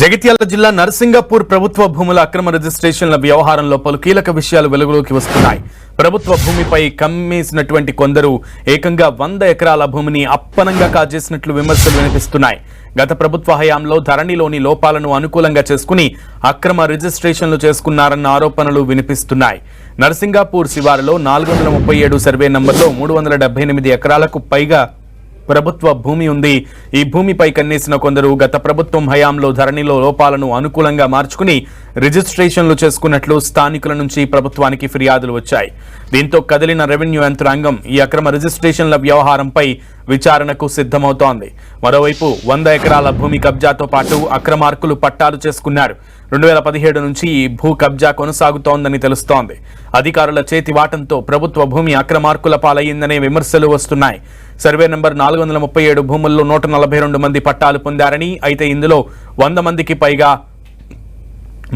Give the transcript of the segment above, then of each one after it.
జగిత్యాల జిల్లా నర్సింగపూర్ ప్రభుత్వ భూముల అక్రమ రిజిస్ట్రేషన్ల వ్యవహారంలో పలు కీలక విషయాలు వెలుగులోకి వస్తున్నాయి. ప్రభుత్వ భూమిపై కమ్మేసినటువంటి కొందరు ఏకంగా 100 ఎకరాల భూమిని అప్పనంగా కాజేసినట్లు విమర్శలు వినిపిస్తున్నాయి. గత ప్రభుత్వ హయాంలో ధరణిలోని లోపాలను అనుకూలంగా చేసుకుని అక్రమ రిజిస్ట్రేషన్లు చేసుకున్నారన్న ఆరోపణలు వినిపిస్తున్నాయి. నర్సింగపూర్ శివారులో 437 సర్వే నంబర్లో 378 ఎకరాలకు పైగా ప్రభుత్వ భూమి ఉంది. ఈ భూమిపై కన్నేసిన కొందరు గత ప్రభుత్వం హయాంలో ధరణిలో లోపాలను అనుకూలంగా మార్చుకుని రిజిస్ట్రేషన్లు చేసుకున్నట్లు స్థానికుల నుంచి ప్రభుత్వానికి ఫిర్యాదులు వచ్చాయి. దీంతో కదిలిన రెవెన్యూ యంత్రాంగం ఈ అక్రమ రిజిస్ట్రేషన్ల వ్యవహారంపై విచారణకు సిద్ధమవుతోంది. మరోవైపు 100 ఎకరాల భూమి కబ్జాతో పాటు అక్రమార్కులు పట్టాలు చేసుకున్నారు. 2017 నుంచి ఈ భూ కబ్జా కొనసాగుతోందని తెలుస్తోంది. అధికారుల చేతివాటంతో ప్రభుత్వ భూమి అక్రమార్కుల పాలయ్యిందనే విమర్శలు వస్తున్నాయి. సర్వే నంబర్ 437 భూముల్లో 142 మంది పట్టాలు పొందారని, అయితే ఇందులో 100 మందికి పైగా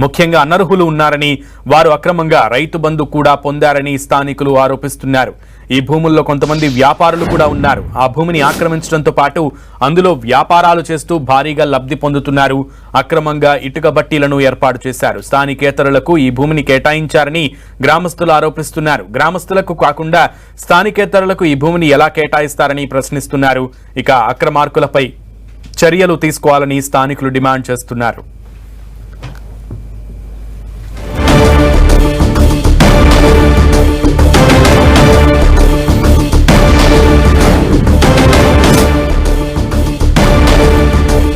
ముఖ్యంగా అనర్హులు ఉన్నారని, వారు అక్రమంగా రైతు బంధు కూడా పొందారని స్థానికులు ఆరోపిస్తున్నారు. ఈ భూముల్లో కొంతమంది వ్యాపారులు కూడా ఉన్నారు. ఆ భూమిని ఆక్రమించడంతో పాటు అందులో వ్యాపారాలు చేస్తూ భారీగా లబ్ధి పొందుతున్నారు. అక్రమంగా ఇటుక బట్టీలను ఏర్పాటు చేశారు. స్థానికేతరులకు ఈ భూమిని కేటాయించారని గ్రామస్తులు ఆరోపిస్తున్నారు. గ్రామస్తులకు కాకుండా స్థానికేతరులకు ఈ భూమిని ఎలా కేటాయిస్తారని ప్రశ్నిస్తున్నారు. ఇక అక్రమార్కులపై చర్యలు తీసుకోవాలని స్థానికులు డిమాండ్ చేస్తున్నారు.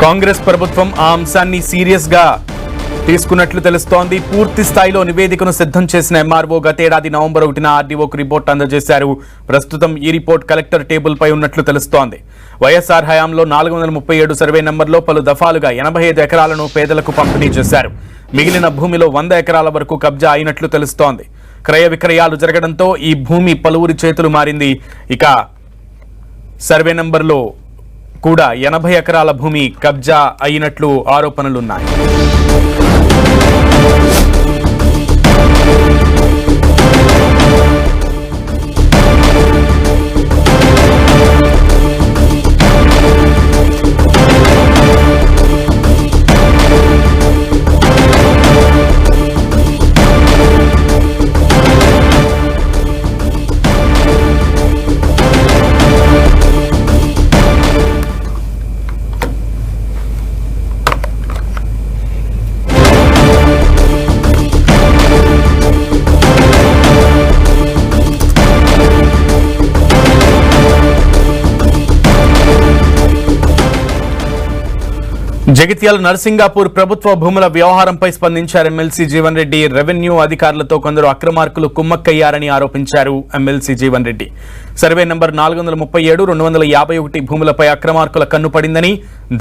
కాంగ్రెస్ ప్రభుత్వం ఆ అంశాన్ని సీరియస్ గా తీసుకున్నట్లు తెలుస్తోంది. పూర్తి స్థాయిలో నివేదికను సిద్ధం చేసిన ఎంఆర్ఓ గతేడాది నవంబర్ 1న ఆర్డీఓకు రిపోర్ట్ అందజేశారు. ప్రస్తుతం ఈ రిపోర్ట్ కలెక్టర్ టేబుల్ పై ఉన్నట్లు తెలుస్తోంది. వైఎస్ఆర్ హయాంలో 437 సర్వే నంబర్లో పలు దఫాలుగా 85 ఎకరాలను పేదలకు పంపిణీ చేశారు. మిగిలిన భూమిలో 100 ఎకరాల వరకు కబ్జా అయినట్లు తెలుస్తోంది. క్రయ విక్రయాలు జరగడంతో ఈ భూమి పలువురి చేతులు మారింది. ఇక సర్వే నంబర్లో కూడా 80 ఎకరాల భూమి కబ్జా అయినట్లు ఆరోపణలున్నాయి. జగిత్యాల నర్సింగపూర్ ప్రభుత్వ భూముల వ్యవహారంపై స్పందించారు ఎమ్మెల్సీ జీవన్ రెడ్డి. రెవెన్యూ అధికారులతో కొందరు అక్రమార్కులు కుమ్మక్కయ్యారని ఆరోపించారు MLC Jeevan Reddy. Survey number 437, 251 భూములపై అక్రమార్కుల కన్ను పడిందని,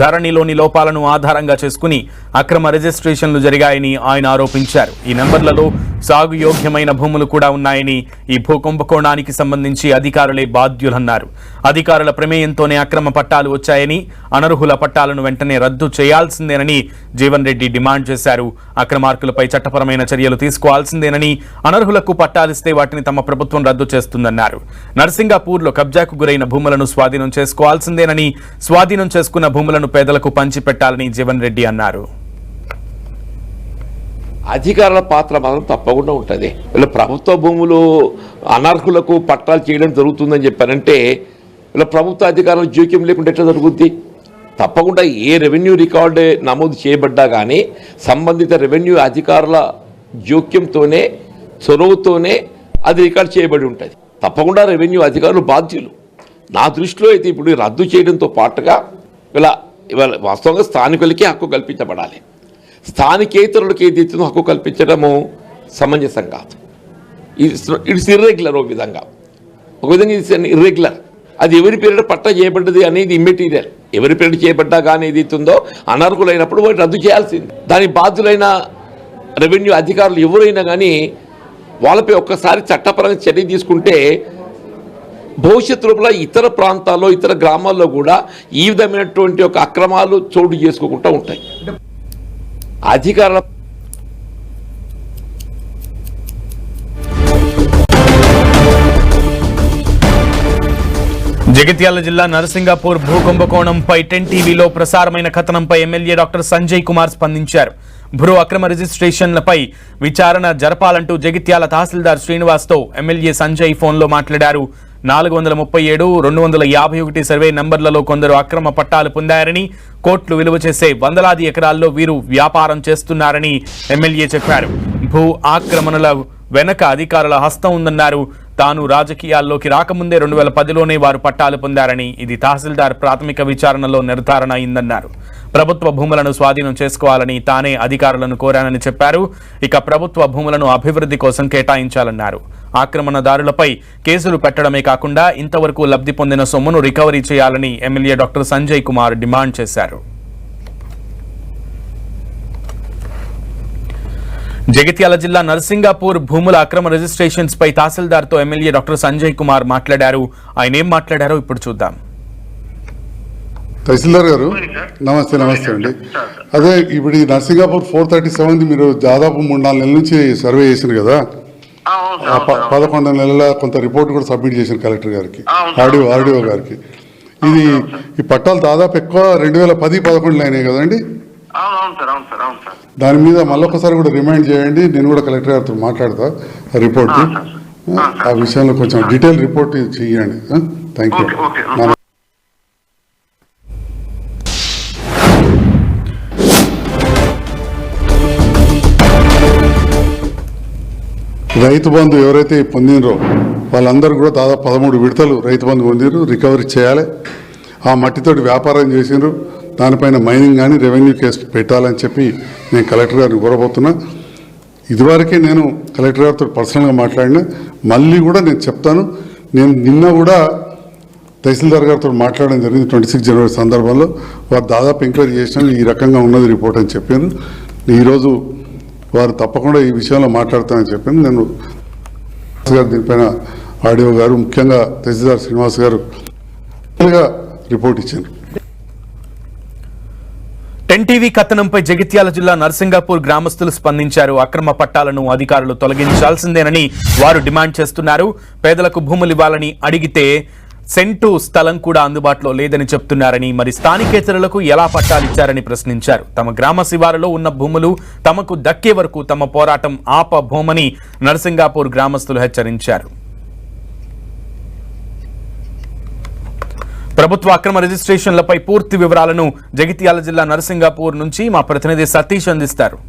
ధరణిలోని లోపాలను ఆధారంగా చేసుకుని అక్రమ రిజిస్ట్రేషన్లు జరిగాయని ఆయన ఆరోపించారు. ఈ నంబర్లలో సాగు యోగ్యమైన భూములు కూడా ఉన్నాయని, ఈ భూ కుంభకోణానికి సంబంధించి అధికారులే బాధ్యులన్నారు. అధికారుల ప్రమేయంతోనే అక్రమ పట్టాలు వచ్చాయని, అనర్హుల పట్టాలను వెంటనే రద్దు చేయాల్సిందేనని జీవన్ రెడ్డి డిమాండ్ చేశారు. అక్రమార్కులపై చట్టపరమైన చర్యలు తీసుకోవాల్సిందేనని, అనర్హులకు పట్టాలిస్తే వాటిని తమ ప్రభుత్వం రద్దు చేస్తుందన్నారు. నర్సింగపూర్లో కబ్జాకు గురైన భూములను స్వాధీనం చేసుకోవాల్సిందేనని, స్వాధీనం చేసుకున్న భూములను పేదలకు పంచిపెట్టాలని జీవన్ రెడ్డి అన్నారు. అధికారుల పాత్ర మాత్రం తప్పకుండా ఉంటుంది. వీళ్ళ ప్రభుత్వ భూములు అనర్హులకు పట్టాలు చేయడం జరుగుతుందని చెప్పారంటే వీళ్ళ ప్రభుత్వ అధికారులు జోక్యం లేకుండా ఎట్లా జరుగుద్ది? తప్పకుండా ఏ రెవెన్యూ రికార్డు నమోదు చేయబడ్డా కానీ సంబంధిత రెవెన్యూ అధికారుల జోక్యంతోనే, చొరవతోనే అది రికార్డు చేయబడి ఉంటుంది. తప్పకుండా రెవెన్యూ అధికారులు బాధ్యులు. నా దృష్టిలో అయితే ఇప్పుడు రద్దు చేయడంతో పాటుగా ఇవాళ వాస్తవంగా స్థానికులకే హక్కు కల్పించబడాలి. స్థానికేతరులకు ఏదైతుందో హక్కు కల్పించడము సమంజసం కాదు. It's irregular. ఒక విధంగా ఇట్స్ ఇర్రెగ్యులర్. అది ఎవరి పేరిట పట్టా చేయబడ్డది అనేది ఇమ్మెటీరియల్. ఎవరి పేరిట చేయబడ్డా కానీ ఏదైతుందో అనర్హులైనప్పుడు వాటి రద్దు చేయాల్సింది. దానికి బాధ్యులైన రెవెన్యూ అధికారులు ఎవరైనా కానీ వాళ్ళపై ఒక్కసారి చట్టపరంగా చర్య తీసుకుంటే భవిష్యత్తులో ఇతర ప్రాంతాల్లో, ఇతర గ్రామాల్లో కూడా ఈ విధమైనటువంటి ఒక అక్రమాలు చోటు చేసుకోకుండా ఉంటాయి. అధికారుల జగిత్యాల జిల్లా నరసింగాపూర్ భూ కుంభకోణంపై 10 టీవీలో ప్రసారమైన కథనంపై ఎమ్మెల్యే డాక్టర్ సంజయ్ కుమార్ స్పందించారు. భూ అక్రమ రిజిస్ట్రేషన్లపై విచారణ జరపాలంటూ జగిత్యాల తహసీల్దార్ శ్రీనివాస్తో ఎమ్మెల్యే సంజయ్ ఫోన్లో మాట్లాడారు. 437, 251 సర్వే నంబర్లలో కొందరు అక్రమ పట్టాలు పొందారని, కోట్లు విలువ చేసే వందలాది ఎకరాల్లో వీరు వ్యాపారం చేస్తున్నారని ఎమ్మెల్యే చెప్పారు. భూ ఆక్రమణల వెనక అధికారుల హస్తం ఉందన్నారు. తాను రాజకీయాల్లోకి రాకముందే 2010లోనే వారు పట్టాలు పొందారని, ఇది తహసీల్దార్ ప్రాథమిక విచారణలో నిర్ధారణ అయిందన్నారు. ప్రభుత్వ భూములను స్వాధీనం చేసుకోవాలని తానే అధికారులను కోరానని చెప్పారు. ఇక ప్రభుత్వ భూములను అభివృద్ధి కోసం కేటాయించాలన్నారు. ఆక్రమణదారులపై కేసులు పెట్టడమే కాకుండా ఇంతవరకు లబ్ధి పొందిన సొమ్మును రికవరీ చేయాలని MLA doctor Sanjay Kumar demand చేశారు. జగిత్యాల జిల్లా నరసింగాపూర్ భూముల అక్రమ రిజిస్ట్రేషన్స్ పై తహసీల్దార్తో ఎమ్మెల్యే డాక్టర్ సంజయ్ కుమార్ మాట్లాడారు. ఆయన ఏం మాట్లాడారో ఇప్పుడు చూద్దాం. తహసీల్దార్ గారు నమస్తే. నమస్తే అండి. అదే ఇప్పుడు ఈ నరసింగాపూర్ 437 మీరు దాదాపు 3-4 నెలల నుంచి సర్వే చేశారు కదా, 11 నెలల కొంత రిపోర్ట్ కూడా సబ్మిట్ చేశారు కలెక్టర్ గారికి, ఆర్డీఓ గారికి. ఇది ఈ పట్టాలు దాదాపు ఎక్కువ 2010-11 అయినాయి కదండి. దాని మీద మళ్ళొకసారి కూడా రిమైండ్ చేయండి. నేను కూడా కలెక్టర్ గారితో మాట్లాడతా రిపోర్ట్, ఆ విషయంలో కొంచెం డీటెయిల్ రిపోర్ట్ చేయండి. Thank you. రైతు బంధు ఎవరైతే పొందినరో వాళ్ళందరూ కూడా దాదాపు 13 విడతలు రైతు బంధు పొందిరు, రికవరీ చేయాలి. ఆ మట్టితోటి వ్యాపారం చేసినారు, దానిపైన మైనింగ్ కానీ రెవెన్యూ కేసు పెట్టాలని చెప్పి నేను కలెక్టర్ గారిని కోరబోతున్నా. ఇదివరకే నేను కలెక్టర్ గారితో పర్సనల్గా మాట్లాడినా, మళ్ళీ కూడా నేను చెప్తాను. నేను నిన్న కూడా తహసీల్దార్ గారితో మాట్లాడడం జరిగింది 26 జనవరి సందర్భంలో. వారు దాదాపు ఎంక్వైరీ చేసినాను, ఈ రకంగా ఉన్నది రిపోర్ట్ అని చెప్పాను. ఈరోజు వారు తప్పకుండా ఈ విషయంలో మాట్లాడతానని చెప్పాను. నేను దీనిపైన ఆర్డీఓ గారు, ముఖ్యంగా తహసీల్దార్ శ్రీనివాస్ గారు రిపోర్ట్ ఇచ్చారు. 10 టీవీ కథనంపై జగిత్యాల జిల్లా నరసింగాపూర్ గ్రామస్తులు స్పందించారు. అక్రమ పట్టాలను అధికారులు తొలగించాల్సిందేనని వారు డిమాండ్ చేస్తున్నారు. పేదలకు భూములు ఇవ్వాలని అడిగితే సెంటు స్థలం కూడా అందుబాటులో లేదని చెప్తున్నారని, మరి స్థానికేతరులకు ఎలా పట్టాలిచ్చారని ప్రశ్నించారు. తమ గ్రామ శివారులో ఉన్న భూములు తమకు దక్కే వరకు తమ పోరాటం ఆపబోమని నరసింగాపూర్ గ్రామస్తులు హెచ్చరించారు. ప్రభుత్వ అక్రమ రిజిస్ట్రేషన్లపై పూర్తి వివరాలను జగిత్యాల జిల్లా నరసింగాపూర్ నుంచి మా ప్రతినిధి సతీష్ అందిస్తారు.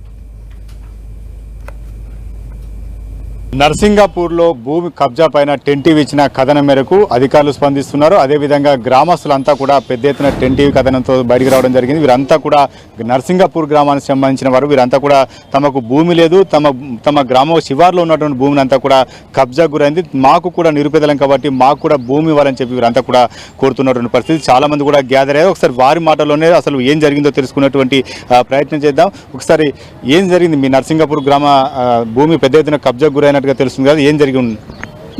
నరసింగాపూర్లో భూమి కబ్జా పైన 10 టీవీ ఇచ్చిన కథనం మేరకు అధికారులు స్పందిస్తున్నారు. అదేవిధంగా గ్రామస్తులంతా కూడా పెద్ద ఎత్తున 10 టీవీ కథనంతో బయటకు రావడం జరిగింది. వీరంతా కూడా నరసింగాపూర్ గ్రామానికి సంబంధించిన వారు. వీరంతా కూడా తమకు భూమి లేదు, తమ గ్రామ శివార్లో ఉన్నటువంటి భూమిని అంతా కూడా కబ్జా గురైంది, మాకు కూడా నిరుపేదలం కాబట్టి మాకు కూడా భూమి ఇవ్వాలని చెప్పి వీరంతా కూడా కోరుతున్నటువంటి పరిస్థితి. చాలా మంది కూడా గ్యాదర్ అయ్యారు. ఒకసారి వారి మాటల్లోనే అసలు ఏం జరిగిందో తెలుసుకునేటువంటి ప్రయత్నం చేద్దాం. ఒకసారి ఏం జరిగింది మీ నరసింగాపూర్ గ్రామ భూమి పెద్ద ఎత్తున కబ్జా గురైన తెలుస్తుంది కదా, ఏం జరిగి ఉంది?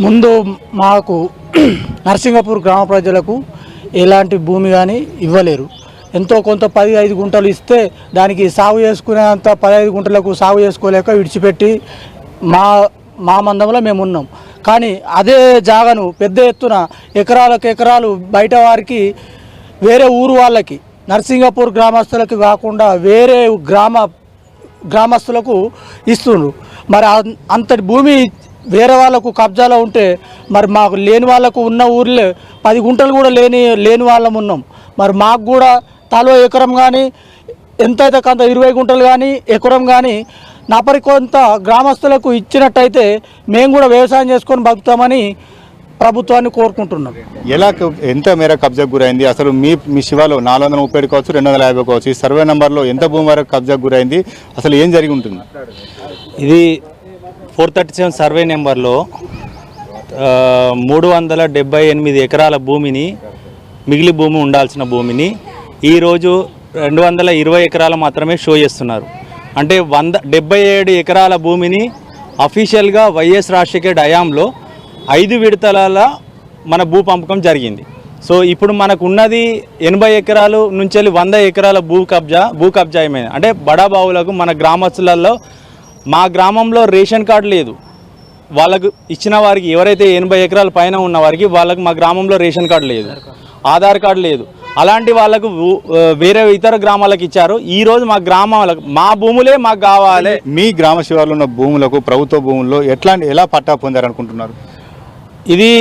ముందు మాకు నరసింగాపూర్ గ్రామ ప్రజలకు ఎలాంటి భూమి కానీ ఇవ్వలేరు. ఎంతో కొంత 15 గుంటలు ఇస్తే దానికి సాగు చేసుకునేంత 15 గుంటలకు సాగు చేసుకోలేక విడిచిపెట్టి మా మందంలో మేము ఉన్నాం. కానీ అదే జాగాను పెద్ద ఎత్తున ఎకరాలకు ఎకరాలు బయట వారికి, వేరే ఊరు వాళ్ళకి, నరసింగాపూర్ గ్రామస్తులకు కాకుండా వేరే గ్రామస్తులకు ఇస్తున్నారు. మరి అంతటి భూమి వేరే వాళ్ళకు కబ్జాలో ఉంటే మరి మాకు లేని వాళ్ళకు ఉన్న ఊర్లే 10 గుంటలు కూడా లేని వాళ్ళం ఉన్నాం. మరి మాకు కూడా తలో ఎకరం కానీ ఎంతైతే కొంత 20 గుంటలు కానీ ఎకరం కానీ నాపరి కొంత గ్రామస్తులకు ఇచ్చినట్టయితే మేము కూడా వ్యవసాయం చేసుకొని బతుకుతామని ప్రభుత్వాన్ని కోరుకుంటున్నాం. ఎలా ఎంత మేర కబ్జా గురైంది? అసలు మీ శివాలో 437 కావచ్చు, 250 కావచ్చు, ఈ సర్వే నెంబర్లో ఎంత భూమి వరకు కబ్జా గురైంది? అసలు ఏం జరిగి ఉంటుంది? ఇది 437 సర్వే నెంబర్లో 378 ఎకరాల భూమిని, మిగిలి భూమి ఉండాల్సిన భూమిని ఈరోజు 220 ఎకరాలు మాత్రమే షో చేస్తున్నారు. అంటే 177 ఎకరాల భూమిని అఫీషియల్గా వైఎస్ రాజశేఖర్ హయాంలో 5 విడతల మన భూ పంపకం జరిగింది. సో ఇప్పుడు మనకు ఉన్నది 80 ఎకరాలు నుంచి 100 ఎకరాల భూ కబ్జా ఏమైంది అంటే బడాబావులకు మన గ్రామస్తులలో. మా గ్రామంలో రేషన్ కార్డు లేదు, వాళ్ళకు ఇచ్చిన వారికి ఎవరైతే 80 ఎకరాల పైన ఉన్న వారికి వాళ్ళకు మా గ్రామంలో రేషన్ కార్డు లేదు, ఆధార్ కార్డు లేదు. అలాంటి వాళ్ళకు వేరే ఇతర గ్రామాలకు ఇచ్చారు. ఈరోజు మా గ్రామాలకు మా భూములే మాకు కావాలి. మీ గ్రామ శివార్లో ఉన్న భూములకు ప్రభుత్వ భూముల్లో ఎలా పట్టా పొందారనుకుంటున్నారు? ఇది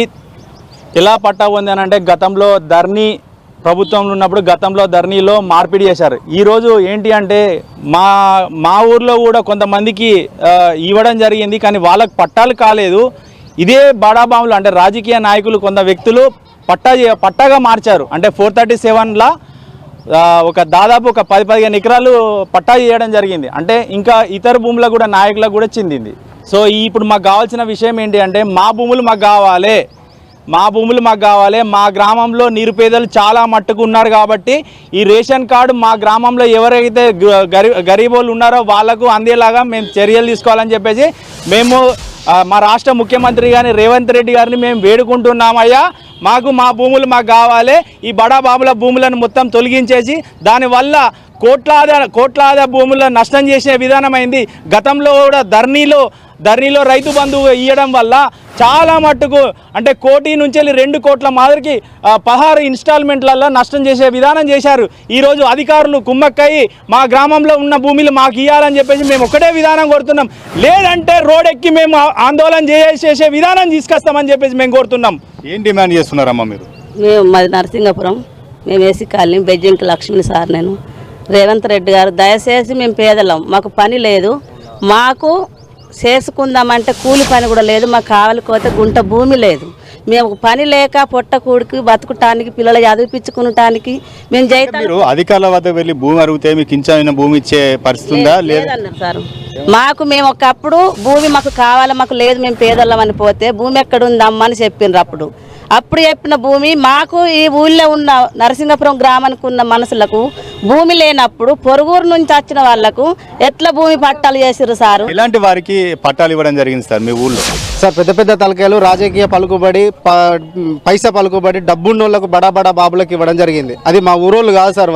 ఎలా పట్టా పొందానంటే గతంలో ధరణి ప్రభుత్వంలో ఉన్నప్పుడు గతంలో ధరణిలో మార్పిడి చేశారు. ఈరోజు ఏంటి అంటే మా ఊర్లో కూడా కొంతమందికి ఇవ్వడం జరిగింది, కానీ వాళ్ళకు పట్టాలు కాలేదు. ఇదే బడాబాములు అంటే రాజకీయ నాయకులు కొంత వ్యక్తులు పట్టాగా మార్చారు. అంటే 437లా దాదాపు ఒక 10-15 ఎకరాలు పట్టా చేయడం జరిగింది. అంటే ఇంకా ఇతర భూములకు కూడా నాయకులకు కూడా చెందింది. సో ఇప్పుడు మాకు కావాల్సిన విషయం ఏంటి అంటే మా భూములు మాకు కావాలి, మా గ్రామంలో నిరుపేదలు చాలా మట్టుకు ఉన్నారు కాబట్టి ఈ రేషన్ కార్డు మా గ్రామంలో ఎవరైతే గరీబోళ్ళు ఉన్నారో వాళ్ళకు అందేలాగా మేము చర్యలు తీసుకోవాలని చెప్పేసి మేము మా రాష్ట్ర ముఖ్యమంత్రి గారిని రేవంత్ రెడ్డి గారిని మేము వేడుకుంటున్నామయ్యా. మా భూములు మాకు కావాలి. ఈ బడా బాబుల భూములను మొత్తం తొలగించేసి దానివల్ల కోట్లాది భూములను నష్టం చేసే విధానమైంది. గతంలో కూడా ధరణిలో రైతు బంధువు ఇవ్వడం వల్ల చాలా మట్టుకు అంటే 1 కోటి నుంచి 2 కోట్ల మాదిరికి 16 ఇన్స్టాల్మెంట్లలో నష్టం చేసే విధానం చేశారు. ఈరోజు అధికారులు కుమ్మక్కయ్యి మా గ్రామంలో ఉన్న భూములు మాకు ఇవ్వాలని చెప్పేసి మేము ఒకటే విధానం కోరుతున్నాం. లేదంటే రోడ్డెక్కి మేము ఆందోళన చేసే విధానం తీసుకొస్తామని చెప్పేసి మేము కోరుతున్నాం. ఏం డిమాండ్ చేస్తున్నారమ్మా మీరు? మేము మాది నరసింగపురం, మేము ఏసీ కాలనీ బెజ్జింకి లక్ష్మి సార్. నేను రేవంత్ రెడ్డి గారు దయచేసి మేము పేదలం, మాకు పని లేదు, మాకు చేసుకుందామంటే కూలి పని కూడా లేదు, మాకు కావాలిపోతే గుంట భూమి లేదు. మేము పని లేక పొట్ట కూడికి బతుకుటానికి పిల్లలు చదివిపించుకునటానికి మేము మీరు అధికారుల వద్ద వెళ్ళి భూమి అడిగితే మీకు ఇంచైన భూమి ఇచ్చే పరిస్థితి ఉందా? లేదన్నారు సార్. మేము ఒకప్పుడు భూమి మాకు కావాలి, మాకు లేదు, మేము పేదోళ్ళం అని పోతే భూమి ఎక్కడ ఉందమ్మా అని చెప్పిండ్రు. అప్పుడు చెప్పిన భూమి మాకు ఈ ఊళ్ళో ఉన్న నరసింగపురం గ్రామానికి ఉన్న మనుషులకు భూమి లేనప్పుడు పొరుగురు నుంచి వచ్చిన వాళ్లకు ఎట్లా భూమి పట్టాలు చేసిర్రు సార్? ఇలాంటి వారికి పట్టాలు ఇవ్వడం జరిగింది సార్ మీ ఊళ్ళో? సార్ పెద్ద పెద్ద తలకాయలు రాజకీయ పలుకుబడి పైసా పలుకుబడి డబ్బున్నోళ్ళకు బడా బాబులకు ఇవ్వడం జరిగింది. అది మా ఊరోళ్ళు కాదు సార్,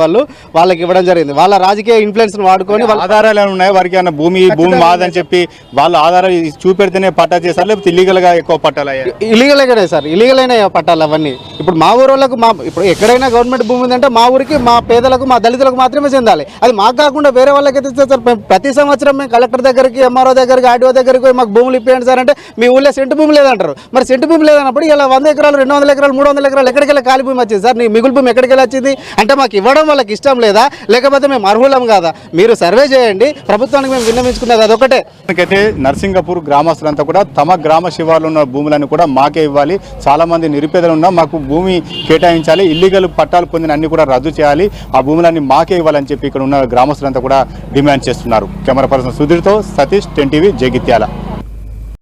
వాళ్ళకి ఇవ్వడం జరిగింది. వాళ్ళ రాజకీయ ఇన్ఫ్లుయెన్స్ వాడుకొని ఆధారాలు ఉన్నాయి వారికి అన్న భూమి మాదని చెప్పి వాళ్ళు ఆధారాలు చూపెడితేనే పట్టా చేశారు, లేకపోతే ఇల్లీగల్ గా ఎక్కువ పట్టాలు అయ్యాయి? ఇల్లీగల్గానే సార్, ఇల్లీగల్ అయినా పట్టాలు అవన్నీ. ఇప్పుడు మా ఊరోళ్ళకు ఇప్పుడు ఎక్కడైనా గవర్నమెంట్ భూమి ఉందంటే మా ఊరికి మా పేదలకు మా దళితులకు మాత్రమే చెందాలి. అది మాకు కాకుండా వేరే వాళ్ళకి అయితే సార్ ప్రతి సంవత్సరం మేము కలెక్టర్ దగ్గరికి, ఎంఆర్ఓ దగ్గరికి, ఆర్డీఓ దగ్గరికి మాకు భూములు ఇప్పించండి సార్ అంటే మీ ఊళ్ళో సెంటు భూమి లేదంటారు. మరి సెంటు భూమి లేదన్నప్పుడు ఇలా 100 ఎకరాలు 200 ఎకరాలు 300 ఎకరాలు ఎక్కడికి వెళ్ళి ఖాళీ భూమి వచ్చింది సార్? నీ మిగులు భూమి ఎక్కడికి వెళ్ళి వచ్చింది అంటే మాకు ఇవ్వడం వాళ్ళకి ఇష్టం లేదా, లేకపోతే మేము అర్హులం కాదా? మీరు సర్వే చేయండి, ప్రభుత్వానికి మేము విన్నవించుకున్నది అదొకటే. అయితే నర్సింగపూర్ గ్రామస్తులంతా కూడా తమ గ్రామ శివార్లో ఉన్న భూములను కూడా మాకే ఇవ్వాలి, చాలా మంది నిరుపేదలు ఉన్నా మాకు భూమి కేటాయించాలి, ఇల్లీగల్ పట్టాలు పొందిన అన్ని కూడా రద్దు చేయాలి, ఆ భూములన్నీ మాకే ఇవ్వాలని చెప్పి ఇక్కడ ఉన్న గ్రామస్తులంతా కూడా డిమాండ్ చేస్తున్నారు. కెమెరా పర్సన్ సుధీర్తో సతీష్, 10 టీవీ, జగిత్యాల.